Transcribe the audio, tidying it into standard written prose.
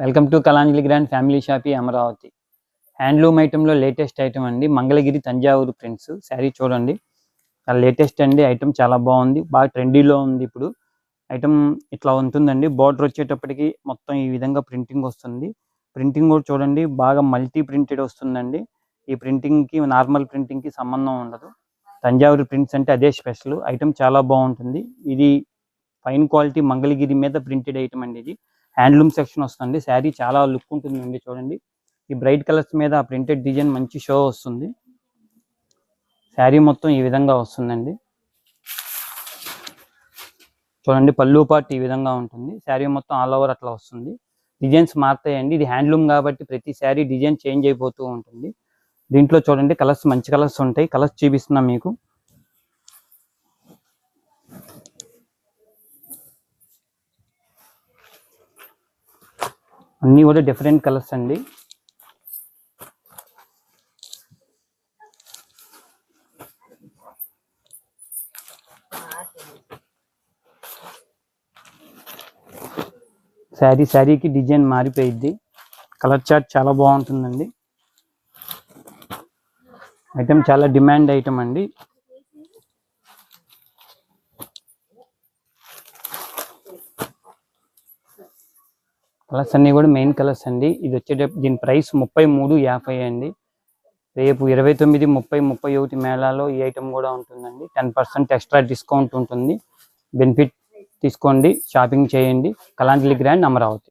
Welcome to Kalanjali grand family shoppe Amaravati. Handloom ఐటెంలో latest item అండి, Mangalagiri Thanjavur prints sari చూడండి. చాలా లేటెస్ట్ అండి, ఐటమ్ చాలా బాగుంది, బాగా ట్రెండీలో ఉంది. ఇప్పుడు ఐటమ్ ఇట్లా ఉంటుందండి. బార్డర్ వచ్చేటప్పటికి మొత్తం ఈ విధంగా ప్రింటింగ్ వస్తుంది. ప్రింటింగ్ కూడా చూడండి, బాగా మల్టీ ప్రింటెడ్ వస్తుందండి. ఈ ప్రింటింగ్కి నార్మల్ ప్రింటింగ్కి సంబంధం ఉండదు. తంజావూరు ప్రింట్స్ అంటే అదే స్పెషల్. ఐటమ్ చాలా బాగుంటుంది. ఇది ఫైన్ క్వాలిటీ మంగళగిరి మీద ప్రింటెడ్ ఐటమ్ అండి. ఇది హ్యాండ్లూమ్ సెక్షన్ వస్తుంది. శారీ చాలా లుక్ ఉంటుందండి. చూడండి, ఈ బ్రైట్ కలర్స్ మీద ప్రింటెడ్ డిజైన్ మంచి షో వస్తుంది. శారీ మొత్తం ఈ విధంగా వస్తుందండి. చూడండి, పళ్ళు పార్ట్ ఈ విధంగా ఉంటుంది. శారీ మొత్తం ఆల్ ఓవర్ అట్లా వస్తుంది. డిజైన్స్ మారుతాయండి. ఇది హ్యాండ్లూమ్ కాబట్టి ప్రతి శారీ డిజైన్ చేంజ్ అయిపోతూ ఉంటుంది. దీంట్లో చూడండి, కలర్స్ మంచి కలర్స్ ఉంటాయి. కలర్స్ చూపిస్తున్నాం మీకు. అన్నీ కూడా డిఫరెంట్ కలర్స్ అండి. శారీకి డిజైన్ మారిపోయిద్ది. కలర్ చార్ట్ చాలా బాగుంటుందండి. ఐటమ్ చాలా డిమాండ్ ఐటమ్ అండి. కలర్స్ అన్నీ కూడా మెయిన్ కలర్స్ అండి. ఇది వచ్చేటప్పుడు దీని ప్రైస్ 33,50 అండి. రేపు 29, 30, 31 మేళాలో ఈ ఐటమ్ కూడా ఉంటుందండి. 10% ఎక్స్ట్రా డిస్కౌంట్ ఉంటుంది. బెనిఫిట్ తీసుకోండి, షాపింగ్ చేయండి. కలాంజలి గ్రాండ్ అమరావతి.